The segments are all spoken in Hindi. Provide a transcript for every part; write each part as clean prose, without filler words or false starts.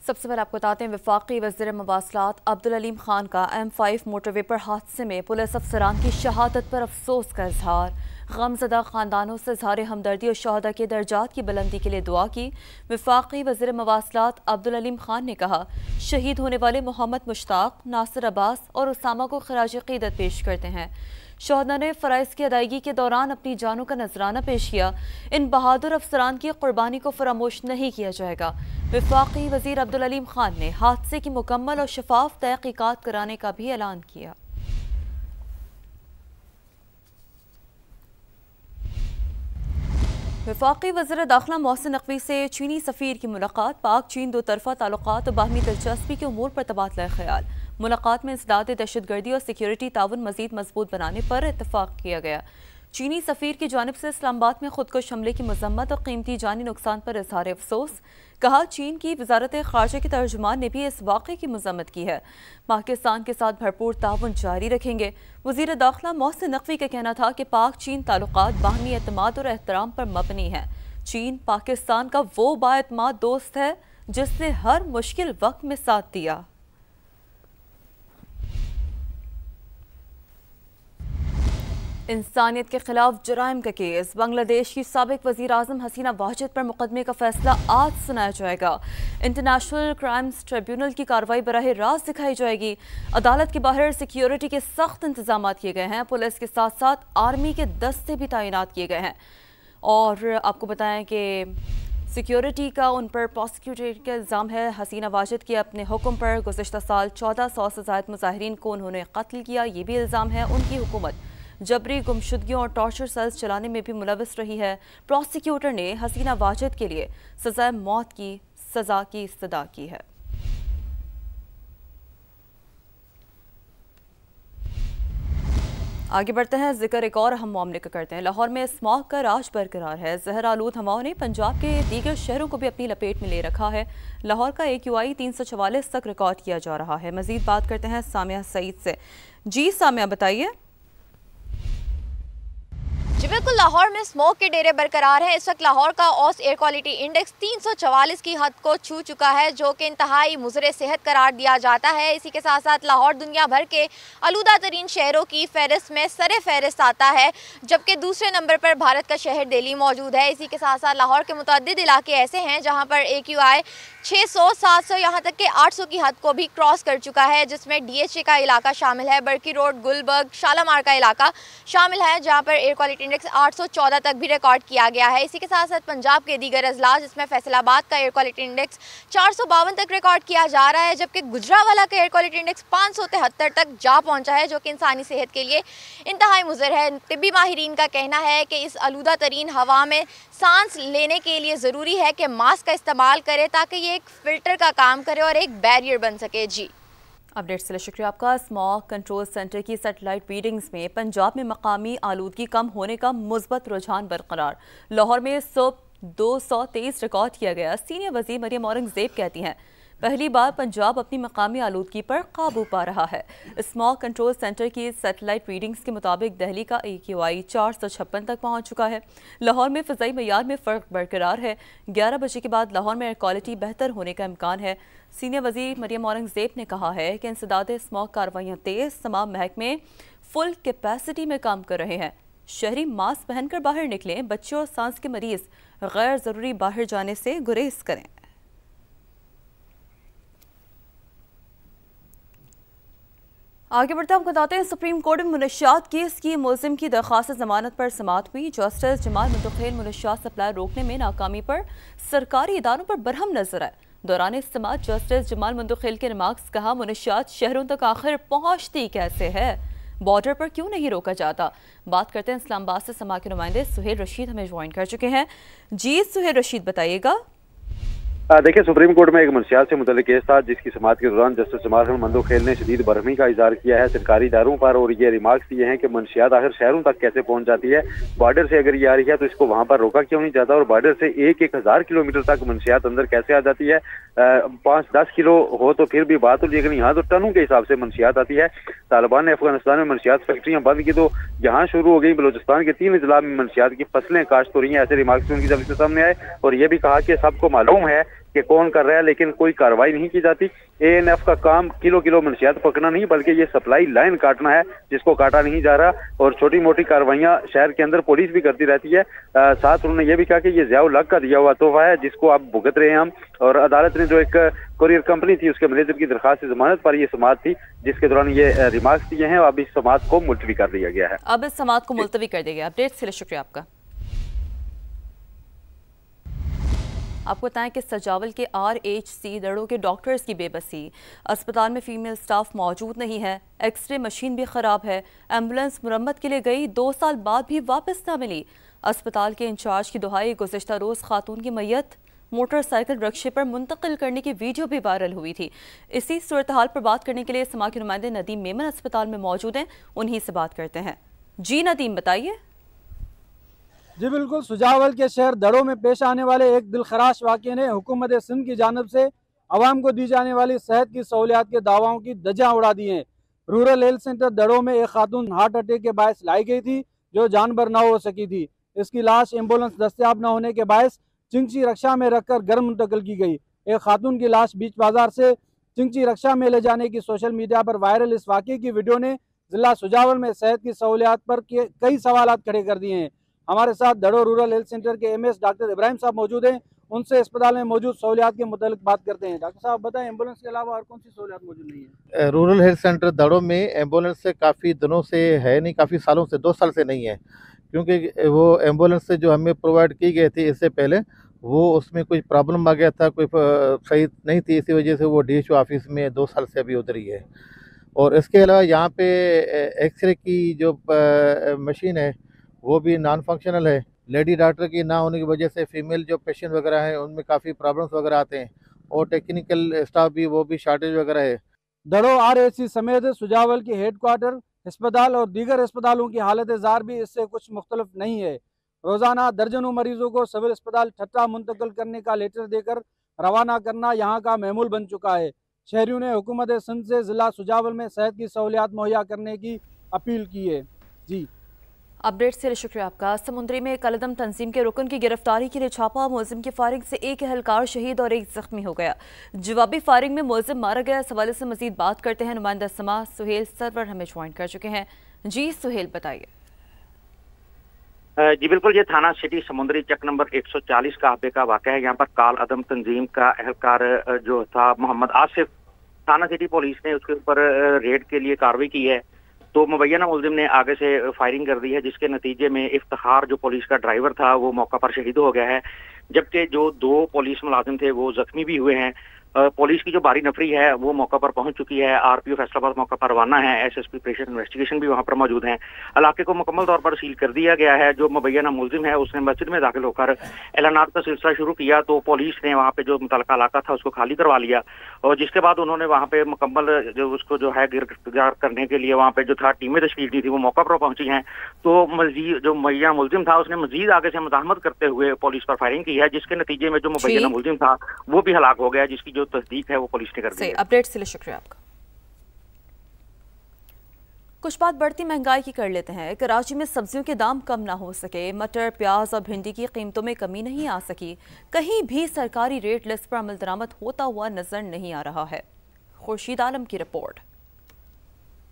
सबसे पहले आपको बताते हैं वफाकी वज़ीर मवासलात अब्दुल अलीम खान का M5 मोटरवे पर हादसे में पुलिस अफसरान की शहादत पर अफसोस का इजहार। गमज़दा ख़ानदानों से इज़हार हमदर्दी और शहदा के दर्जात की बुलंदी के लिए दुआ की। वफाकी वज़ीर मवासलात अब्दुल अलीम खान ने कहा, शहीद होने वाले मोहम्मद मुश्ताक, नासिर अब्बास और उसामा को खराज अक़ीदत पेश करते हैं। शहदा ने फ़राइज़ की अदायगी के दौरान अपनी जानों का नजराना पेश किया। इन बहादुर अफसरान की कुर्बानी को फरामोश नहीं किया जाएगा। वफाकी वज़ीर अब्दुल अलीम खान ने हादसे की मुकम्मल और शफाफ तहक़ीक़ात कराने का भी ऐलान किया। वफाकी वज़ीर दाखिला मोहसिन नकवी से चीनी सफ़ीर की मुलाकात। पाक चीन दो तरफ़ा ताल्लुकात और बाहमी दिलचस्पी के उमूर पर तबादला ख्याल। मुलाकात में इंसदाद दहशतगर्दी और सिक्योरिटी ताउन मज़ीद मजबूत बनाने पर इत्तफाक किया गया। चीनी सफ़ीर की जानिब से इस्लामाबाद में खुदकुश हमले की मजम्मत और कीमती जानी नुकसान पर इजहार अफसोस। कहा, चीन की वजारत ख़ारजा के तर्जुमान ने भी इस वाक़े की मजम्मत की है। पाकिस्तान के साथ भरपूर ताउन जारी रखेंगे। वज़ीर दाखिला मोहसिन नकवी का कहना था कि पाक चीन ताल्लुकात बाहमी एतमाद और एहतराम पर मबनी है। चीन पाकिस्तान का वो बाएतमाद दोस्त है जिसने हर मुश्किल वक्त में साथ दिया। इंसानियत के खिलाफ जराइम का केस। बांग्लादेश की साबिक वज़ीर आज़म हसीना वाजिद पर मुकदमे का फैसला आज सुनाया जाएगा। इंटरनेशनल क्राइम्स ट्रिब्यूनल की कार्रवाई बराह रास्त दिखाई जाएगी। अदालत के बाहर सिक्योरिटी के सख्त इंतजाम किए गए हैं। पुलिस के साथ साथ आर्मी के दस्ते भी तैनात किए गए हैं। और आपको बताएं कि सिक्योरिटी का उन पर प्रोसिक्यूटर का इल्ज़ाम है। हसीना वाजिद के अपने हुक्म पर गुज़िश्ता साल 1400 से ज़ायद मुजाहिरीन को उन्होंने कत्ल किया। ये भी इल्ज़ाम है उनकी हुकूमत जबरी गुमशुदगियों और टॉर्चर सेल्स चलाने में भी मुलविस रही है। प्रोसिक्यूटर ने हसीना वाजिद के लिए सज़ाए मौत की सज़ा की इस्तदा की है। आगे बढ़ते हैं, जिक्र एक और अहम मामले का करते हैं। लाहौर में स्मॉग का राज बरकरार है। जहर आलूद हवाओं ने पंजाब के दीगर शहरों को भी अपनी लपेट में ले रखा है। लाहौर का AQI 344 तक रिकॉर्ड किया जा रहा है। मजीद बात करते हैं सामिया सईद से। जी सामिया, बताइए। जी बिल्कुल, लाहौर में स्मोक के डेरे बरकरार हैं। इस वक्त लाहौर का औसत एयर क्वालिटी इंडेक्स 344 की हद को छू चुका है, जो कि इंतहाई मुज़र सेहत करार दिया जाता है। इसी के साथ साथ लाहौर दुनिया भर के आलूदा तरीन शहरों की फहरिस्त में सरे फहरिस्त आता है, जबकि दूसरे नंबर पर भारत का शहर दिल्ली मौजूद है। इसी के साथ साथ लाहौर के मुतअद्दिद इलाके ऐसे हैं जहाँ पर AQI 600, 700 यहाँ तक के 800 की हद को भी क्रॉस कर चुका है, जिसमें DHA का इलाका शामिल है। बरकी रोड, गुलबर्ग, शालामार का इलाका शामिल है, जहाँ पर एयर क्वालिटी इंडेक्स 814 तक भी रिकॉर्ड किया गया है। इसी के साथ साथ पंजाब के दीगर अजला, जिसमें फैसलाबाद का एयर क्वालिटी इंडेक्स 452 तक रिकॉर्ड किया जा रहा है, जबकि गुजरावाला का एयर क्वालिटी इंडेक्स 573 तक जा पहुंचा है, जो कि इंसानी सेहत के लिए इंतहाई मुज़र है। तिब्बी माहिरीन का कहना है कि इस आलूदा तरीन हवा में सांस लेने के लिए ज़रूरी है कि मास्क का इस्तेमाल करें, ताकि ये एक फ़िल्टर का काम करे और एक बैरियर बन सके। जी, अपडेट्स के लिए शुक्रिया आपका। स्मॉग कंट्रोल सेंटर की सैटेलाइट रीडिंग्स में पंजाब में मकामी आलूदगी कम होने का मुस्बत रुझान बरकरार। लाहौर में सुबह 223 रिकॉर्ड किया गया। सीनियर वज़ीर मरियम औरंगज़ेब कहती हैं, पहली बार पंजाब अपनी मकामी आलूदगी पर काबू पा रहा है। स्मॉग कंट्रोल सेंटर की सैटेलाइट रीडिंग्स के मुताबिक दिल्ली का AQI 456 तक पहुंच चुका है। लाहौर में फ़िज़ाई मयार में फ़र्क बरकरार है। 11 बजे के बाद लाहौर में एयर क्वालिटी बेहतर होने का इम्कान है। सीनियर वज़ीर मरियम औरंगज़ेब ने कहा है कि इंसदाद स्मॉग कार्रवाइयाँ तेज़, तमाम महकमे फुल कैपेसिटी में काम कर रहे हैं। शहरी मास्क पहनकर बाहर निकलें। बच्चे और सांस के मरीज़ गैर ज़रूरी बाहर जाने से गुरेज करें। आगे बढ़ते हम बताते हैं, सुप्रीम कोर्ट में मुनशियात केस की मुलजिम की दरख्वास्त जमानत पर समाअत हुई। जस्टिस जमाल मुंतखिल मुनशियात सप्लाई रोकने में नाकामी पर सरकारी इदारों पर बरहम नजर आए। दौरान समाअत जस्टिस जमाल मुंतखिल के रिमार्क्स कहा, मुनशियात शहरों तक आखिर पहुँचती कैसे है, बॉर्डर पर क्यों नहीं रोका जाता। बात करते हैं इस्लामाबाद से समा के नुमाइंदे सुहेल रशीद हमें ज्वाइन कर चुके हैं। जी सुहेल रशीद, बताइएगा। देखिए, सुप्रीम कोर्ट में एक मुनशियात से मुतल्लिक केस था, जिसकी समाअत के दौरान जस्टिस जमाल मुंतखिल ने शदीद बरहमी का इजहार किया है सरकारी इदारों पर, और ये रिमार्क्स दिए हैं कि मुनशियात आखिर शहरों तक कैसे पहुंच जाती है। बॉर्डर से अगर ये आ रही है तो इसको वहां पर रोका क्यों नहीं जाता, और बॉर्डर से 1,000 किलोमीटर तक मुनशियात अंदर कैसे आ जाती है। 5-10 किलो हो तो फिर भी बात हो, लेकिन यहाँ तो टनों के हिसाब से मुनशियात आती है। तालिबान ने अफगानिस्तान में मुनशियात फैक्ट्रियां बंद की तो यहाँ शुरू हो गई। बलोचिस्तान के 3 अजला में मुनशियात की फसलें काश्त हो रही हैं। ऐसे रिमार्क्स उनकी जब से सामने आए, और ये भी कहा कि सबको मालूम है कि कौन कर रहा है, लेकिन कोई कार्रवाई नहीं की जाती। ANF का काम किलो किलो मंशियात पकड़ना नहीं, बल्कि ये सप्लाई लाइन काटना है, जिसको काटा नहीं जा रहा। और छोटी मोटी कार्रवाइयां शहर के अंदर पुलिस भी करती रहती है। साथ उन्होंने ये भी कहा कि ये ज़ियाउल हक का दिया हुआ तोहफा है, जिसको आप भुगत रहे हैं हम। और अदालत ने जो एक कुरियर कंपनी थी, उसके मैनेजर की दरखास्त जमानत पर ये समाअत थी, जिसके दौरान ये रिमार्क्स दिए हैं। अब इस समाअत को मुलतवी कर दिया गया है। अब इस समाअत को मुलतवी कर दिया गया। अपडेट के लिए शुक्रिया आपका। आपको बताएं कि सजावल के RHC दड़ों के डॉक्टर्स की बेबसी। अस्पताल में फीमेल स्टाफ मौजूद नहीं है, एक्सरे मशीन भी खराब है, एम्बुलेंस मुरम्मत के लिए गई, 2 साल बाद भी वापस ना मिली। अस्पताल के इंचार्ज की दुहाई, गुज़िश्ता रोज़ खातून की मैयत मोटरसाइकिल रक्शे पर मुंतकिल करने की वीडियो भी वायरल हुई थी। इसी सूरत हाल पर बात करने के लिए समा के नुमाइंदे नदीम मेमन अस्पताल में मौजूद हैं, उन्हीं से बात करते हैं। जी नदीम, बताइए। जी बिल्कुल, सुजावल के शहर दड़ों में पेश आने वाले एक दिलखराश वाक़े ने हुकूमत सिंध की जानिब से आवाम को दी जाने वाली सेहत की सहूलियात के दावाओं की धज्जियां उड़ा दी हैं। रूरल हेल्थ सेंटर दड़ों में एक खातून हार्ट अटैक के बायस लाई गई थी, जो जानबर न हो सकी थी। इसकी लाश एम्बुलेंस दस्तियाब न होने के बायस चिंची रक्षा में रखकर घर मुंतकिल की गई। एक खातून की लाश बीच बाजार से चिंची रक्षा में ले जाने की सोशल मीडिया पर वायरल इस वाक़े की वीडियो ने जिला सुजावल में सेहत की सहूलियात पर कई सवालात खड़े कर दिए हैं। हमारे साथ दड़ो रूरल हेल्थ सेंटर के MS डॉक्टर इब्राहिम साहब मौजूद हैं, उनसे अस्पताल में मौजूद सहूलियात के मुतालिक बात करते हैं। डॉक्टर साहब बताएं, एम्बुलेंस के अलावा और कौन सी सहूलियात मौजूद नहीं है? रूरल हेल्थ सेंटर दड़ों में एम्बुलेंस से काफ़ी दिनों से है नहीं, काफ़ी सालों से, 2 साल से नहीं है, क्योंकि वो एम्बुलेंस से जो हमें प्रोवाइड की गई थी इससे पहले, वो उसमें कुछ प्रॉब्लम आ गया था, कोई सही नहीं थी, इसी वजह से वो DHO ऑफिस में 2 साल से अभी उधर ही है। और इसके अलावा यहाँ पे एक्सरे की जो मशीन है वो भी नॉन फंक्शनल है। लेडी डॉक्टर की ना होने की वजह से फीमेल जो पेशेंट वगैरह हैं उनमें काफ़ी प्रॉब्लम्स वगैरह आते हैं, और टेक्निकल स्टाफ भी वो भी शॉर्टेज वगैरह है। दड़ो RHC समेत सुजावल के हेडक्वार्टर अस्पताल और दीगर अस्पतालों की हालत ज़ार भी इससे कुछ मुख्तलिफ नहीं है। रोज़ाना दर्जनों मरीजों को सिविल अस्पताल ठट्टा मुंतकिल करने का लेटर देकर रवाना करना यहाँ का मामूल बन चुका है। शहरियों ने हुकूमत सिंध से ज़िला सुजावल में सेहत की सहूलियात मुहैया करने की अपील की है। जी अपडेट से शुक्रिया आपका। समुद्री में कलदम तंजीम के रुकन की गिरफ्तारी के लिए छापा। मुलजिम की फायरिंग से एक एहलकार शहीद और एक जख्मी हो गया। जवाबी फायरिंग में मुलजिम मारा गया। इस हवाले से मजीद बात करते हैं नुमाइंदा समा सुहेल सरवर हमें ज्वाइन कर चुके हैं। जी सुहेल, बताइए। जी बिल्कुल, ये थाना सिटी समुद्री चक नंबर 140 का आबे का वाक़या है। यहाँ पर काल अदम तंजीम का एहलकार जो था मोहम्मद आसिफ, थाना सिटी पुलिस ने उसके ऊपर रेड के लिए कार्रवाई की है। तो मुबैना मुलजिम ने आगे से फायरिंग कर दी है, जिसके नतीजे में इफ्तिखार जो पुलिस का ड्राइवर था वो मौका पर शहीद हो गया है, जबकि जो 2 पुलिस मुलाजिम थे वो जख्मी भी हुए हैं। पुलिस की जो बारी नफरी है वो मौका पर पहुंच चुकी है। RPO फैसलाबाद मौका पर रवाना है। SSP प्रेशर इन्वेस्टिगेशन भी वहां पर मौजूद हैं। इलाके को मुकम्मल तौर पर सील कर दिया गया है। जो मुबैना मुलजिम है उसने मस्जिद में दाखिल होकर ऐलानात का सिलसिला शुरू किया, तो पुलिस ने वहां पे जो मुतल्लिका इलाका था उसको खाली करवा लिया, और जिसके बाद उन्होंने वहां पे मुकम्मल जो उसको जो है गिरफ्तार करने के लिए वहां पे जो था टीमें तश्कील दी थी, वो मौका पर पहुंची हैं। तो मजीद जो मुबैना मुलजिम था उसने मजीद आगे से मुजाहमत करते हुए पुलिस पर फायरिंग की है, जिसके नतीजे में जो मुबैना मुलजिम था वो भी हलाक हो गया, जिसकी जो तस्दीक है वो पुलिस ने कर दी है। अपडेट के लिए शुक्रिया आपका। कुछ बात बढ़ती महंगाई की कर लेते हैं। कराची में सब्जियों के दाम कम ना हो सके, मटर, प्याज और भिंडी की कीमतों में कमी नहीं आ सकी। कहीं भी सरकारी रेट लिस्ट पर अमल दरामद होता हुआ नजर नहीं आ रहा है। खुर्शीद आलम की रिपोर्ट।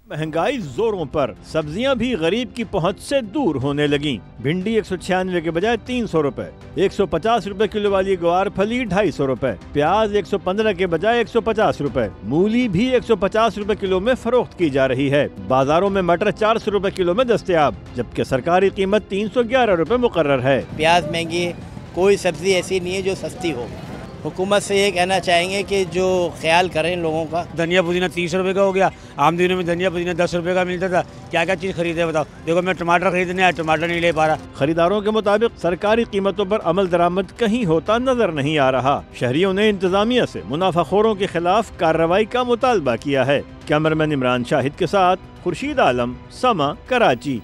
महंगाई जोरों पर, सब्जियां भी गरीब की पहुंच से दूर होने लगी। भिंडी 196 के बजाय 300 रुपए, 150 रुपए किलो वाली ग्वार फली 250 रुपए, प्याज 115 के बजाय 150 रुपए, मूली भी 150 रुपए किलो में फरोख्त की जा रही है। बाजारों में मटर 400 रुपए किलो में दस्तयाब, जबकि सरकारी कीमत 311 रुपए मुकर्रर है। प्याज महंगी है, कोई सब्जी ऐसी नहीं है जो सस्ती हो। हुकूमत से ये कहना चाहेंगे कि जो ख्याल करें लोगों का। धनिया पुदीना 30 रुपए का हो गया, आम दिनों में धनिया पुदीना 10 रुपए का मिलता था। क्या क्या चीज़ खरीदे बताओ। देखो मैं टमाटर खरीदने आया, टमाटर नहीं ले पा रहा। खरीदारों के मुताबिक सरकारी कीमतों पर अमल दरामद कहीं होता नजर नहीं आ रहा। शहरियों ने इंतजामिया से मुनाफाखोरों के खिलाफ कार्रवाई का मुतालबा किया है। कैमरामैन इमरान शाहिद के साथ खुर्शीद आलम, समा, कराची।